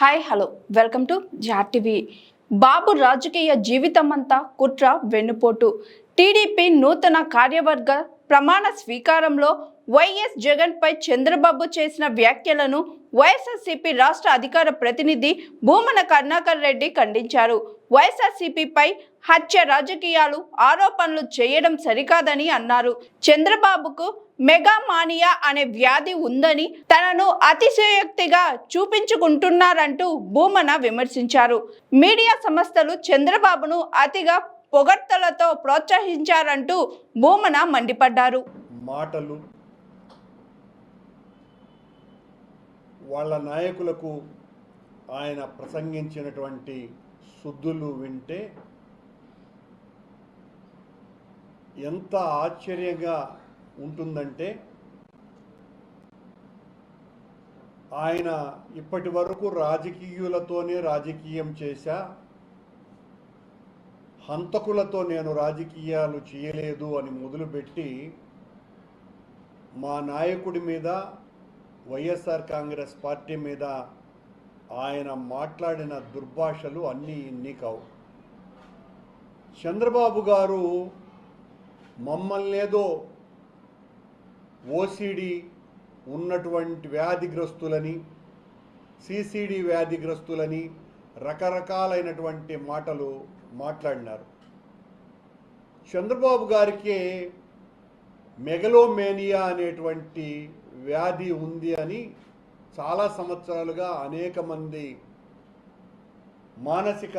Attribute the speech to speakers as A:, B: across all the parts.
A: Hi hello welcome to Jaa TV. Babu రాజకీయ జీవితమంతా కుట్ర వెన్నుపోటు. టీడీపీ నూతన కార్యవర్గ ప్రమాణ స్వీకారంలో వైఎస్ జగన్ పై చంద్రబాబు చేసిన వ్యాఖ్యలను వైఎస్ఆర్సీపీ రాష్ట్ర అధికార ప్రతినిధి భూమన కరుణాకర్ రెడ్డి ఖండించారు. వైఎస్ఆర్సీపీపై హత్య రాజకీయాలు ఆరోపణలు చేయడం సరికాదని అన్నారు. చంద్రబాబుకు మెగామానియా అనే వ్యాధి ఉందని తనను అతిశయోక్తిగా చూపించుకుంటున్నారంటూ భూమన విమర్శించారు. మీడియా సంస్థలు చంద్రబాబును అతిగా పొగడ్తలతో ప్రోత్సహించారంటూ భూమన మండిపడ్డారు.
B: మాటలు వాళ్ళ నాయకులకు ఆయన ప్రసంగించినటువంటి సుద్దులు వింటే ఎంత ఆశ్చర్యంగా ఉంటుందంటే, ఆయన ఇప్పటి వరకు రాజకీయులతోనే రాజకీయం చేశా, హంతకులతో నేను రాజకీయాలు చేయలేదు అని మొదలుపెట్టి మా నాయకుడి మీద, వైఎస్ఆర్ కాంగ్రెస్ పార్టీ మీద ఆయన మాట్లాడిన దుర్భాషలు అన్నీ ఇన్ని కావు. చంద్రబాబు గారు మమ్మల్నేదో ఓసిడి ఉన్నటువంటి వ్యాధిగ్రస్తులని, సిసిడి వ్యాధిగ్రస్తులని రకరకాలైనటువంటి మాటలు మాట్లాడినారు. చంద్రబాబు గారికి మెగలోమేనియా అనేటువంటి వ్యాధి ఉంది అని చాలా సంవత్సరాలుగా అనేక మంది మానసిక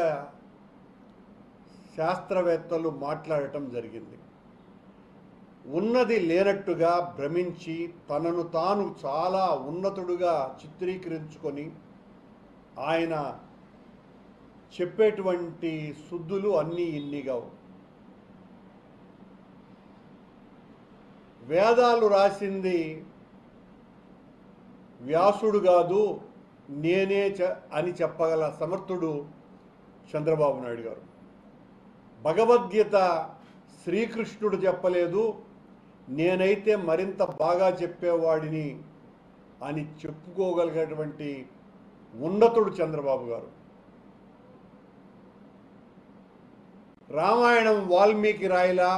B: శాస్త్రవేత్తలు మాట్లాడటం జరిగింది. ఉన్నది లేనట్టుగా భ్రమించి తనను తాను చాలా ఉన్నతుడుగా చిత్రీకరించుకొని ఆయన చెప్పేటువంటి సుద్దులు అన్నీ ఇన్నిగా. వేదాలు రాసింది వ్యాసుడు కాదు, నేనే అని చెప్పగల సమర్థుడు చంద్రబాబు నాయుడు గారు. భగవద్గీత శ్రీకృష్ణుడు చెప్పలేదు, నేనైతే మరింత బాగా చెప్పేవాడిని అని చెప్పుకోగలిగేటువంటి ఉన్నతుడు చంద్రబాబు గారు. రామాయణం వాల్మీకి రాయలా,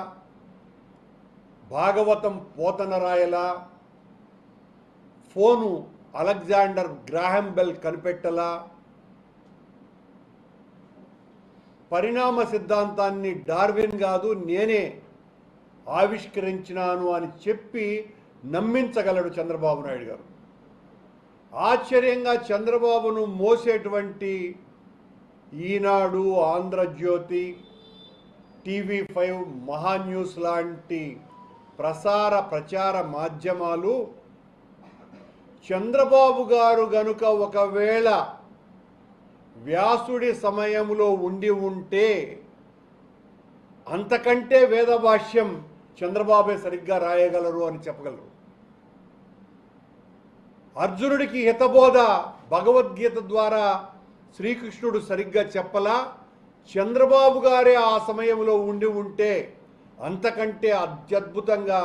B: భాగవతం పోతన రాయలా, ఫోను అలెగ్జాండర్ గ్రాహం బెల్ కనిపెట్టలా, పరిణామ సిద్ధాంతాన్ని డార్విన్ కాదు నేనే ఆవిష్కరించినాను అని చెప్పి నమ్మించగలడు చంద్రబాబు నాయుడు గారు. ఆశ్చర్యంగా చంద్రబాబును మోసేటువంటి ఈనాడు, ఆంధ్రజ్యోతి, టీవీ5, మహాన్యూస్ లాంటి ప్రచార మాధ్యమాలు చంద్రబాబు గారు గనుక ఒకవేళ వ్యాసుడి సమయంలో ఉండి ఉంటే అంతకంటే వేదభాష్యం చంద్రబాబే సరిగ్గా రాయగలరు అని చెప్పగలరు. అర్జునుడికి హితబోధ భగవద్గీత ద్వారా శ్రీకృష్ణుడు సరిగ్గా చెప్పలా, చంద్రబాబు గారే ఆ సమయంలో ఉండి ఉంటే అంతకంటే అత్యద్భుతంగా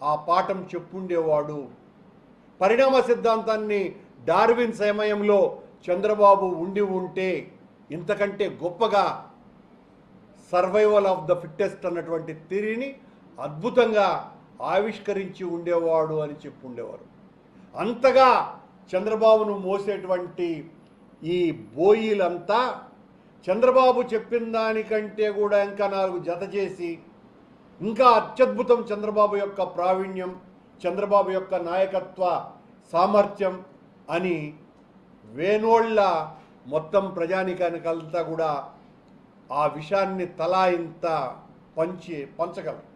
B: ఆ పాఠం చెప్పుండేవాడు. పరిణామ సిద్ధాంతాన్ని డార్విన్ సమయంలో చంద్రబాబు ఉండి ఉంటే ఇంతకంటే గొప్పగా సర్వైవల్ ఆఫ్ ద ఫిట్టెస్ట్ అన్నటువంటి థియరీని అద్భుతంగా ఆవిష్కరించి ఉండేవాడు అని చెప్పుండేవారు. అంతగా చంద్రబాబును మోసేటువంటి ఈ బోయిలంతా చంద్రబాబు చెప్పిన దానికంటే కూడా ఇంకా 4 జత చేసి, ఇంకా అత్యద్భుతం చంద్రబాబు యొక్క ప్రావీణ్యం, చంద్రబాబు యొక్క నాయకత్వ సామర్థ్యం అని వేనోళ్ళ మొత్తం ప్రజానికానికంతా కూడా ఆ విషయాన్ని తలా ఇంత పంచగలరు.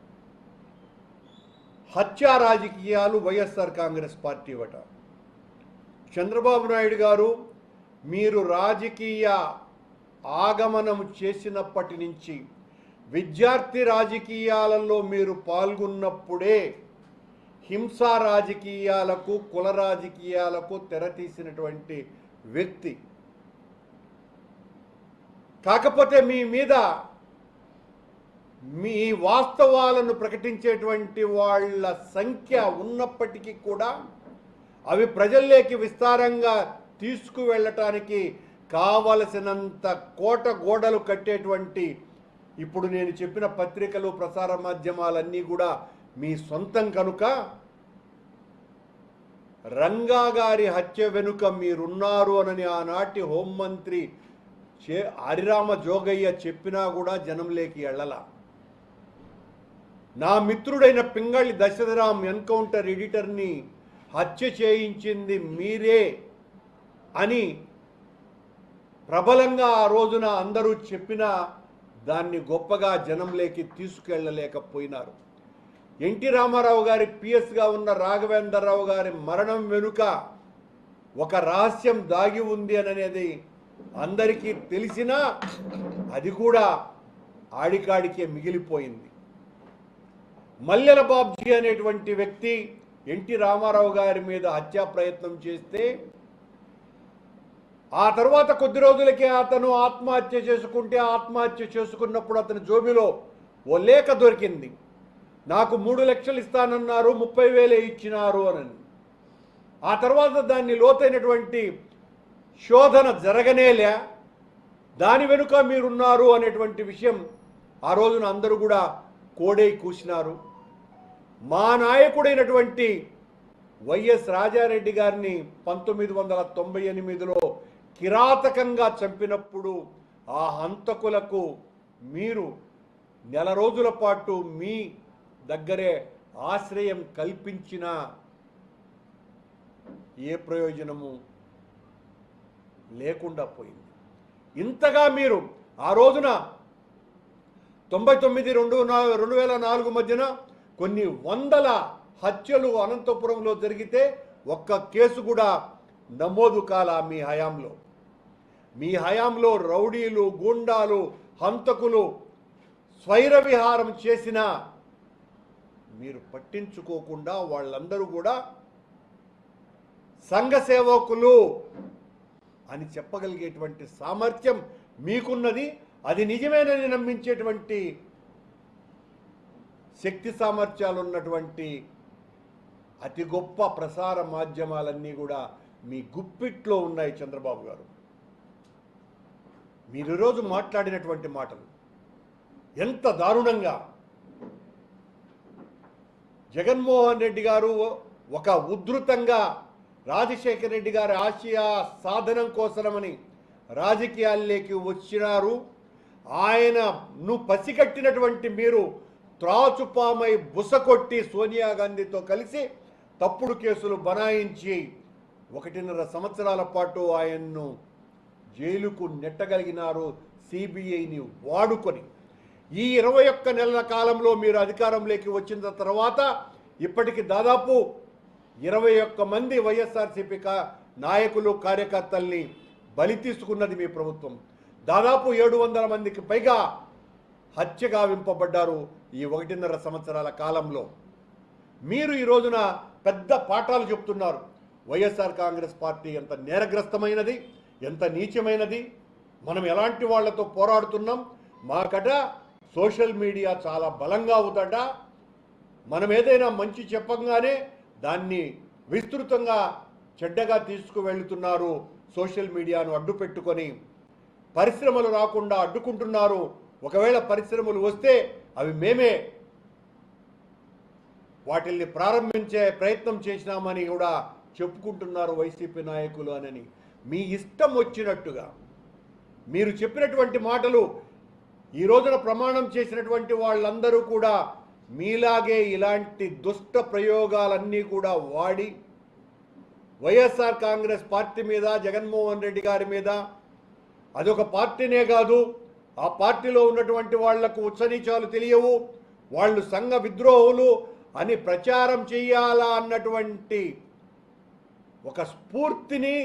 B: హత్యా రాజకీయాలు వైఎస్ఆర్ కాంగ్రెస్ పార్టీ వట. చంద్రబాబు నాయుడు గారు, మీరు రాజకీయ ఆగమనం చేసినప్పటి నుంచి విద్యార్థి రాజకీయాలలో మీరు పాల్గొన్నప్పుడే హింసా రాజకీయాలకు, కుల రాజకీయాలకు తెరతీసినటువంటి వ్యక్తి. కాకపోతే మీ మీద మీ వాస్తవాలను ప్రకటించేటువంటి వాళ్ళ సంఖ్య ఉన్నప్పటికీ కూడా అవి ప్రజల్లోకి విస్తారంగా తీసుకువెళ్ళటానికి కావలసినంత కోట గోడలు కట్టేటువంటి ఇప్పుడు నేను చెప్పిన పత్రికలు ప్రసార మాధ్యమాలన్నీ కూడా మీ సొంతం కనుక రంగా గారి హత్య వెనుక మీరున్నారు అని ఆనాటి హోంమంత్రి హరిరామ జోగయ్య చెప్పినా కూడా జనంలోకి వెళ్ళలా. నా మిత్రుడైన పింగళి దశరథరామ్ ఎన్కౌంటర్ ఎడిటర్ని హత్య చేయించింది మీరే అని ప్రబలంగా ఆ రోజున అందరూ చెప్పినా దాన్ని గొప్పగా జనంలోకి తీసుకెళ్ళలేకపోయినారు. ఎన్టీ రామారావు గారి పిఎస్గా ఉన్న రాఘవేంద్రరావు గారి మరణం వెనుక ఒక రహస్యం దాగి ఉంది అనేది అందరికీ తెలిసినా అది కూడా ఆడికాడికే మిగిలిపోయింది. మల్లెల బాబ్జీ అనేటువంటి వ్యక్తి ఎన్టీ రామారావు గారి మీద హత్యా ప్రయత్నం చేస్తే ఆ తర్వాత కొద్ది రోజులకే అతను ఆత్మహత్య చేసుకున్నప్పుడు అతని జోబిలో ఓ లేఖ దొరికింది. నాకు 3 లక్షలు ఇస్తానన్నారు, 30,000 ఇచ్చినారు అని. ఆ తర్వాత దాన్ని లోతైనటువంటి శోధన జరగనేలే. దాని వెనుక మీరున్నారు అనేటువంటి విషయం ఆ రోజున అందరూ కూడా కోడై కూసినారు. మా నాయకుడైనటువంటి వైఎస్ రాజారెడ్డి గారిని 1998లో కిరాతకంగా చంపినప్పుడు ఆ హంతకులకు మీరు నెల రోజుల పాటు మీ దగ్గరే ఆశ్రయం కల్పించిన ఏ ప్రయోజనము లేకుండా పోయింది. ఇంతగా మీరు ఆ రోజున 99-2004 మధ్యన కొన్ని వందల హత్యలు అనంతపురంలో జరిగితే ఒక్క కేసు కూడా నమోదు కాల. మీ హయాంలో రౌడీలు, గూండాలు, హంతకులు స్వైర విహారం చేసిన మీరు పట్టించుకోకుండా వాళ్ళందరూ కూడా సంఘ సేవకులు అని చెప్పగలిగేటువంటి సామర్థ్యం మీకున్నది. అది నిజమేనని నమ్మించేటువంటి శక్తి సామర్థ్యాలు ఉన్నటువంటి అతి గొప్ప ప్రసార మాధ్యమాలన్నీ కూడా మీ గుప్పిట్లో ఉన్నాయి. చంద్రబాబు గారు, మీరు ఈరోజు మాట్లాడినటువంటి మాటలు ఎంత దారుణంగా, జగన్మోహన్ రెడ్డి గారు ఒక ఉద్ధృతంగా రాజశేఖర రెడ్డి గారి ఆశయ సాధనం కోసమని రాజకీయాల్లోకి వచ్చినారు. ఆయనను పసిగట్టినటువంటి మీరు త్రాచుపామై బుసకొట్టి సోనియా గాంధీతో కలిసి తప్పుడు కేసులు బనాయించి 1.5 సంవత్సరాల పాటు ఆయన్ను జైలుకు నెట్టగలిగినారు సిబిఐని వాడుకొని. ఈ 21 నెలల కాలంలో మీరు అధికారంలోకి వచ్చిన తర్వాత ఇప్పటికి దాదాపు 21 మంది వైఎస్ఆర్సీపీ నాయకులు, కార్యకర్తల్ని బలి తీసుకున్నది మీ ప్రభుత్వం. దాదాపు 700 మందికి పైగా హత్య గావింపబడ్డారు ఈ 1.5 సంవత్సరాల కాలంలో. మీరు ఈ రోజున పెద్ద పాఠాలు చెప్తున్నారు. వైఎస్ఆర్ కాంగ్రెస్ పార్టీ ఎంత నేరగ్రస్తమైనది, ఎంత నీచమైనది, మనం ఎలాంటి వాళ్లతో పోరాడుతున్నాం, మాకట సోషల్ మీడియా చాలా బలంగా అవుతాడ, మనం ఏదైనా మంచి చెప్పంగానే దాన్ని విస్తృతంగా చెడ్డగా తీసుకువెళ్తున్నారు, సోషల్ మీడియాను అడ్డు పెట్టుకొని పరిశ్రమలు రాకుండా అడ్డుకుంటున్నారు, ఒకవేళ పరిశ్రమలు వస్తే అవి మేమే వాటిల్ని ప్రారంభించే ప్రయత్నం చేసినామని కూడా చెప్పుకుంటున్నారు వైసీపీ నాయకులు అని. మీ ఇష్టం వచ్చినట్టుగా మీరు చెప్పినటువంటి మాటలు ఈ రోజున ప్రమాణం చేసినటువంటి వాళ్ళందరూ కూడా మీలాగే ఇలాంటి దుష్ట ప్రయోగాలన్నీ కూడా వాడి వైఎస్ఆర్ కాంగ్రెస్ పార్టీ మీద, జగన్మోహన్ రెడ్డి గారి మీద, అదొక పార్టీనే కాదు, ఆ పార్టీలో ఉన్నటువంటి వాళ్లకు ఉచ్చనీచాలు తెలియవు, వాళ్ళు సంఘ విద్రోహులు అని ప్రచారం చేయాలా అన్నటువంటి ఒక స్ఫూర్తిని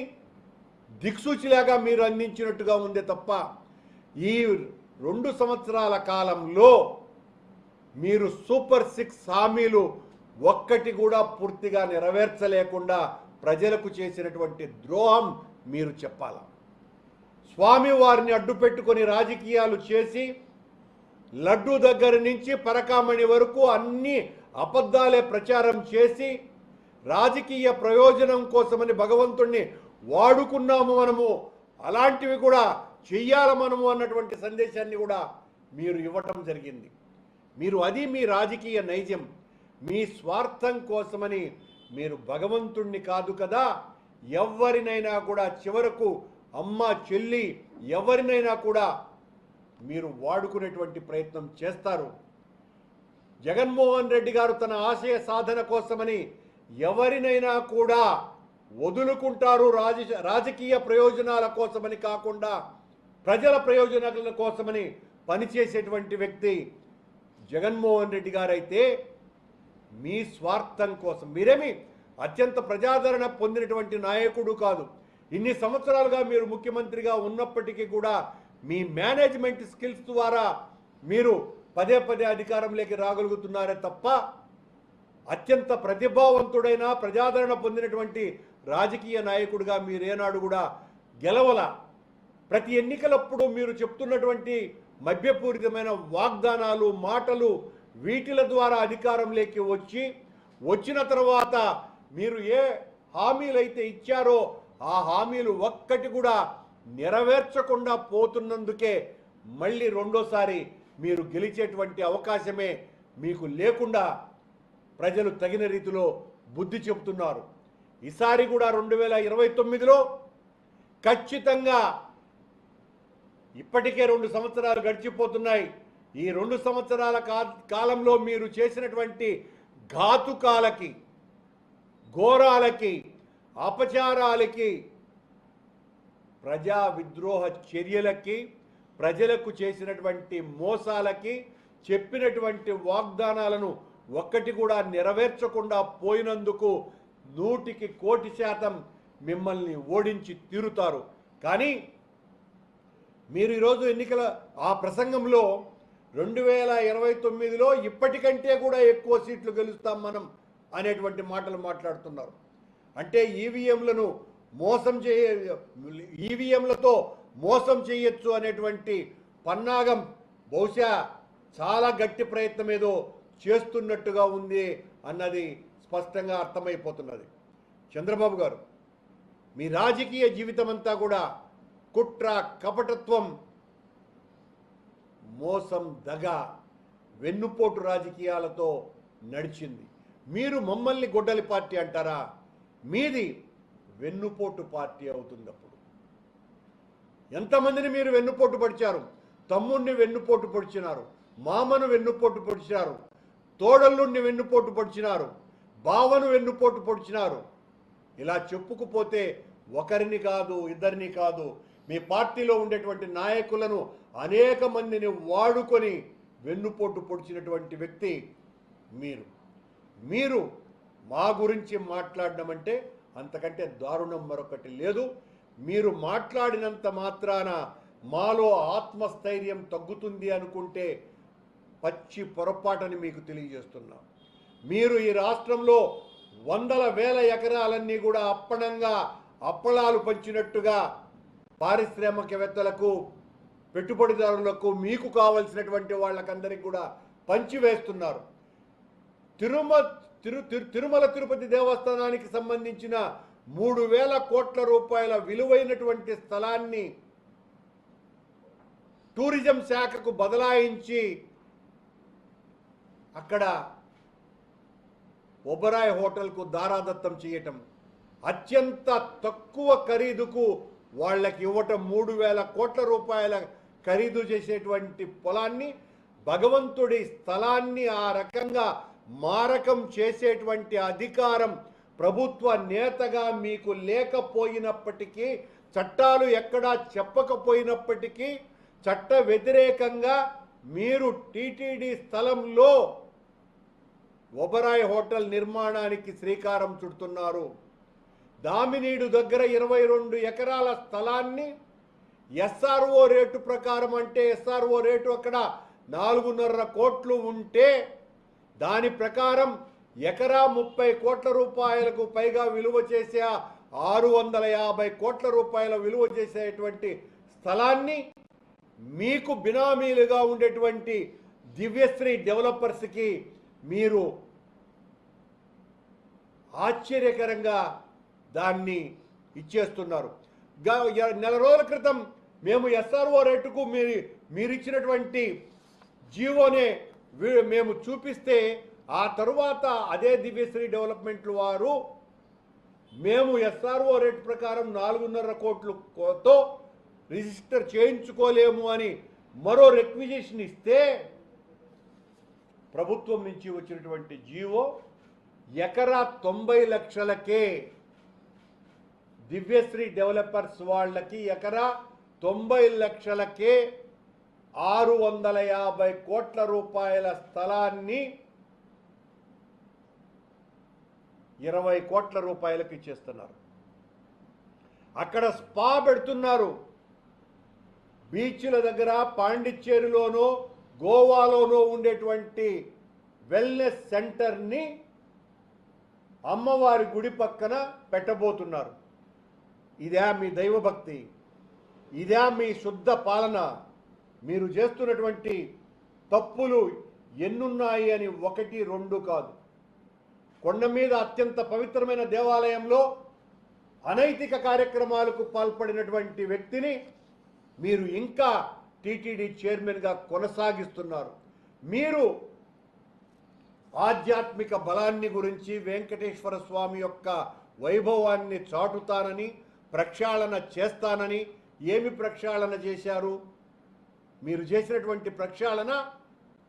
B: దిక్సూచిలాగా మీరు అందించినట్టుగా ఉంది తప్ప ఈ 2 సంవత్సరాల కాలంలో మీరు సూపర్ 6 హామీలు ఒక్కటి కూడా పూర్తిగా నెరవేర్చలేకుండా ప్రజలకు చేసినటువంటి ద్రోహం మీరు చెప్పాలా. స్వామి వారిని అడ్డు పెట్టుకొని రాజకీయాలు చేసి లడ్డు దగ్గర నుంచి పరకామణి వరకు అన్ని అబద్ధాలే ప్రచారం చేసి రాజకీయ ప్రయోజనం కోసమని భగవంతుణ్ణి వాడుకున్నాము మనము, అలాంటివి కూడా చెయ్యాలి మనము అన్నటువంటి సందేశాన్ని కూడా మీరు ఇవ్వటం జరిగింది. మీరు అది మీ రాజకీయ నైజం. మీ స్వార్థం కోసమని మీరు భగవంతుణ్ణి కాదు కదా, ఎవరినైనా కూడా చివరకు అమ్మ చెల్లి ఎవరినైనా కూడా మీరు వాడుకునేటువంటి ప్రయత్నం చేస్తారు. జగన్మోహన్ రెడ్డి గారు తన ఆశయ సాధన కోసమని ఎవరినైనా కూడా వదులుకుంటారు. రాజకీయ ప్రయోజనాల కోసమని కాకుండా ప్రజల ప్రయోజనాల కోసమని పనిచేసేటువంటి వ్యక్తి జగన్మోహన్ రెడ్డి గారైతే, మీ స్వార్థం కోసం మీరేమి అత్యంత ప్రజాదరణ పొందినటువంటి నాయకుడు కాదు. ఇన్ని సంవత్సరాలుగా మీరు ముఖ్యమంత్రిగా ఉన్నప్పటికీ కూడా మీ మేనేజ్మెంట్ స్కిల్స్ ద్వారా మీరు పదే పదే అధికారంలోకి రాగలుగుతున్నారే తప్ప అత్యంత ప్రతిభావంతుడైన ప్రజాదరణ పొందినటువంటి రాజకీయ నాయకుడిగా మీరేనాడు కూడా గెలవల. ప్రతి ఎన్నికలప్పుడు మీరు చెప్తున్నటువంటి మభ్యపూరితమైన వాగ్దానాలు, మాటలు, వీటిల ద్వారా అధికారంలోకి వచ్చిన తర్వాత మీరు ఏ హామీలైతే ఇచ్చారో ఆ హామీలు ఒక్కటి కూడా నెరవేర్చకుండా పోతున్నందుకే మళ్ళీ రెండోసారి మీరు గెలిచేటువంటి అవకాశమే మీకు లేకుండా ప్రజలు తగిన రీతిలో బుద్ధి చెబుతున్నారు. ఈసారి కూడా 2029లో ఖచ్చితంగా, ఇప్పటికే 2 సంవత్సరాలు గడిచిపోతున్నాయి. ఈ 2 సంవత్సరాల కాలంలో మీరు చేసినటువంటి ఘాతుకాలకి, ఘోరాలకి, అపచారాలకి, ప్రజా విద్రోహ చర్యలకి, ప్రజలకు చేసినటువంటి మోసాలకి, చెప్పినటువంటి వాగ్దానాలను ఒక్కటి కూడా నెరవేర్చకుండా పోయినందుకు 100% మిమ్మల్ని ఓడించి తీరుతారు. కానీ మీరు ఈరోజు ఎన్నికల ఆ ప్రసంగంలో 2029లో ఇప్పటికంటే కూడా ఎక్కువ సీట్లు గెలుస్తాం మనం అనేటువంటి మాటలు మాట్లాడుతున్నారు. అంటే ఈవీఎంలతో మోసం చేయొచ్చు అనేటువంటి పన్నాగం బహుశా చాలా గట్టి ప్రయత్నం ఏదో చేస్తున్నట్టుగా ఉంది అన్నది స్పష్టంగా అర్థమైపోతున్నది. చంద్రబాబు గారు, మీ రాజకీయ జీవితం అంతా కూడా కుట్ర, కపటత్వం, మోసం, దగ, వెన్నుపోటు రాజకీయాలతో నడిచింది. మీరు మమ్మల్ని గొడ్డలి పార్టీ అంటారా? మీది వెన్నుపోటు పార్టీ అవుతుంది. అప్పుడు ఎంతమందిని మీరు వెన్నుపోటు పొడిచారు? తమ్ముడిని వెన్నుపోటు పొడిచినారు, మామను వెన్నుపోటు పొడిచినారు, తోడల్లుడిని వెన్నుపోటు పొడిచినారు, బావను వెన్నుపోటు పొడిచినారు. ఇలా చెప్పుకుపోతే ఒకరిని కాదు, ఇద్దరిని కాదు, మీ పార్టీలో ఉండేటువంటి నాయకులను అనేక మందిని వాడుకొని వెన్నుపోటు పొడిచినటువంటి వ్యక్తి మీరు మా గురించి మాట్లాడడం అంటే అంతకంటే దారుణం మరొకటి లేదు. మీరు మాట్లాడినంత మాత్రాన మాలో ఆత్మస్థైర్యం తగ్గుతుంది అనుకుంటే పచ్చి పొరపాటని మీకు తెలియజేస్తున్నా. మీరు ఈ రాష్ట్రంలో వందల వేల ఎకరాలన్నీ కూడా అప్పళాలు పంచినట్టుగా పారిశ్రామికవేత్తలకు, పెట్టుబడిదారులకు, మీకు కావలసినటువంటి వాళ్ళకందరికీ కూడా పంచివేస్తున్నారు. తిరుమల తిరుపతి దేవస్థానానికి సంబంధించిన 3,000 కోట్ల రూపాయల విలువైనటువంటి స్థలాన్ని టూరిజం శాఖకు బదలాయించి అక్కడ ఒబరాయ్ హోటల్కు దారాదత్తం చేయటం, అత్యంత తక్కువ ఖరీదుకు వాళ్ళకి ఇవ్వటం, 3,000 కోట్ల రూపాయల ఖరీదు చేసేటువంటి పొలాన్ని, భగవంతుడి స్థలాన్ని ఆ రకంగా మారకం చేసేటువంటి అధికారం ప్రభుత్వ నేతగా మీకు లేకపోయినప్పటికీ, చట్టాలు ఎక్కడా చెప్పకపోయినప్పటికీ, చట్ట వ్యతిరేకంగా మీరు టీటీడీ స్థలంలో ఒబరాయ్ హోటల్ నిర్మాణానికి శ్రీకారం చుడుతున్నారు. దామినీడు దగ్గర 22 ఎకరాల స్థలాన్ని ఎస్ఆర్ఓ రేటు ప్రకారం, అంటే ఎస్ఆర్ఓ రేటు అక్కడ 4.5 కోట్లు ఉంటే దాని ప్రకారం ఎకరా 30 కోట్ల రూపాయలకు పైగా విలువ చేసే 650 కోట్ల రూపాయల విలువ చేసేటువంటి స్థలాన్ని మీకు బినామీలుగా ఉండేటువంటి దివ్యశ్రీ డెవలపర్స్కి మీరు ఆశ్చర్యకరంగా దాన్ని ఇచ్చేస్తున్నారు. నెల రోజుల క్రితం మేము ఎస్ఆర్ఓ రేటుకు మీరు ఇచ్చినటువంటి జీవోనే మేము చూపిస్తే ఆ తరువాత అదే దివ్యశ్రీ డెవలప్మెంట్లు వారు మేము ఎస్ఆర్ఓ రేటు ప్రకారం 4.5 కోట్లతో రిజిస్టర్ చేయించుకోలేము అని మరో రిక్విజిషన్ ఇస్తే ప్రభుత్వం నుంచి వచ్చినటువంటి జీవో ఎకరా 90 లక్షలకే దివ్యశ్రీ డెవలపర్స్ వాళ్ళకి ఎకరా 90 లక్షలకే 650 కోట్ల రూపాయల స్థలాన్ని 20 కోట్ల రూపాయలకు ఇచ్చేస్తున్నారు. అక్కడ స్పా పెడుతున్నారు. బీచ్ల దగ్గర పాండిచ్చేరిలోనో గోవాలోనో ఉండేటువంటి వెల్నెస్ సెంటర్ని అమ్మవారి గుడి పక్కన పెట్టబోతున్నారు. ఇదే మీ దైవభక్తి? ఇదే మీ శుద్ధ పాలన? మీరు చేస్తున్నటువంటి తప్పులు ఎన్నున్నాయి అని 1, 2 కాదు. కొండ మీద అత్యంత పవిత్రమైన దేవాలయంలో అనైతిక కార్యక్రమాలకు పాల్పడినటువంటి వ్యక్తిని మీరు ఇంకా టీటీడీ చైర్మన్గా కొనసాగిస్తున్నారు. మీరు ఆధ్యాత్మిక బలాన్ని గురించి, వెంకటేశ్వర స్వామి యొక్క వైభవాన్ని చాటుతానని, ప్రక్షాళన చేస్తానని ఏమి ప్రక్షాళన చేశారు? మీరు చేసినటువంటి ప్రక్షాళన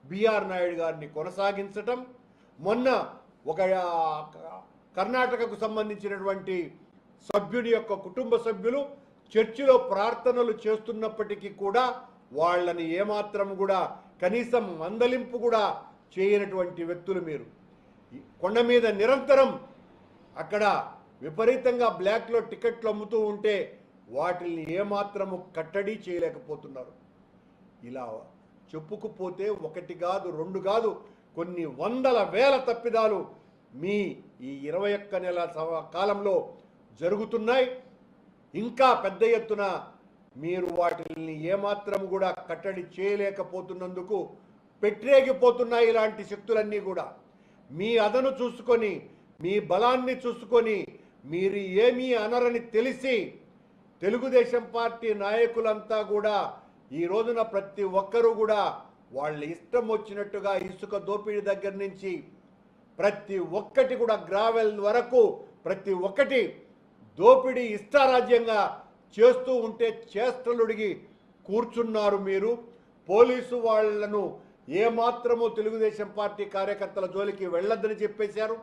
B: బిఆర్ నాయుడు గారిని కొనసాగించటం. మొన్న ఒక కర్ణాటకకు సంబంధించినటువంటి సభ్యుని యొక్క కుటుంబ సభ్యులు చర్చిలో ప్రార్థనలు చేస్తున్నప్పటికీ కూడా వాళ్ళని ఏమాత్రం కూడా కనీసం మందలింపు కూడా చేయనటువంటి వ్యక్తులు మీరు. కొండ మీద నిరంతరం అక్కడ విపరీతంగా బ్లాక్లో టికెట్లు అమ్ముతూ ఉంటే వాటిని ఏమాత్రము కట్టడి చేయలేకపోతున్నారు. ఇలా చెప్పుకుపోతే 1 కాదు 2 కాదు కొన్ని వందల వేల తప్పిదాలు మీ ఈ 21 నెలల కాలంలో జరుగుతున్నాయి. ఇంకా పెద్ద ఎత్తున మీరు వాటిని ఏమాత్రం కూడా కట్టడి చేయలేకపోతున్నందుకు పెట్టేగిపోతున్నాయి ఇలాంటి శక్తులన్నీ కూడా. మీ అదను చూసుకొని, మీ బలాన్ని చూసుకొని మీరు ఏమీ అనరని తెలిసి తెలుగుదేశం పార్టీ నాయకులంతా కూడా ఈ రోజున ప్రతి ఒక్కరూ కూడా వాళ్ళ ఇష్టం వచ్చినట్టుగా ఇసుక దోపిడీ దగ్గర నుంచి ప్రతి ఒక్కటి కూడా గ్రావెల్ వరకు ప్రతి ఒక్కటి దోపిడీ ఇష్టారాజ్యంగా చేస్తూ ఉంటే చేష్టలుడిగి కూర్చున్నారు మీరు. పోలీసు వాళ్లను ఏమాత్రమూ తెలుగుదేశం పార్టీ కార్యకర్తల జోలికి వెళ్ళొద్దని చెప్పేశారు.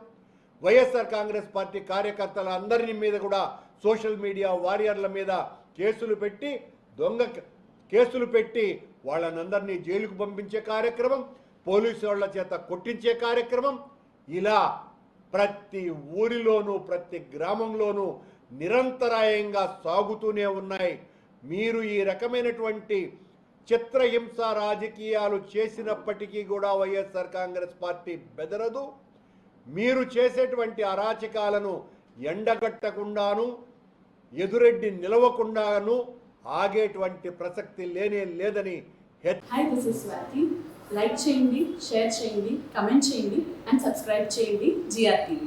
B: వైఎస్ఆర్ కాంగ్రెస్ పార్టీ కార్యకర్తల అందరి మీద కూడా సోషల్ మీడియా వారియర్ల మీద కేసులు పెట్టి, దొంగ కేసులు పెట్టి వాళ్ళనందరినీ జైలుకు పంపించే కార్యక్రమం, పోలీసు వాళ్ళ చేత కొట్టించే కార్యక్రమం, ఇలా ప్రతి ఊరిలోనూ ప్రతి గ్రామంలోనూ నిరంతరాయంగా సాగుతూనే ఉన్నాయి. మీరు ఈ రకమైనటువంటి చిత్రహింస రాజకీయాలు చేసినప్పటికీ కూడా వైఎస్ఆర్ కాంగ్రెస్ పార్టీ బెదరదు. మీరు చేసేటువంటి అరాచకాలను ఎండగట్టకుండాను, ఎదురెడ్డి నిలవకుండాను ఆగేటువంటి ప్రసక్తి లేనే లేదని.
C: Hi, this is Swathi. Like చేయండి, షేర్ చేయండి, కమెంట్ చేయండి అండ్ సబ్స్క్రైబ్ చేయండి GRTV.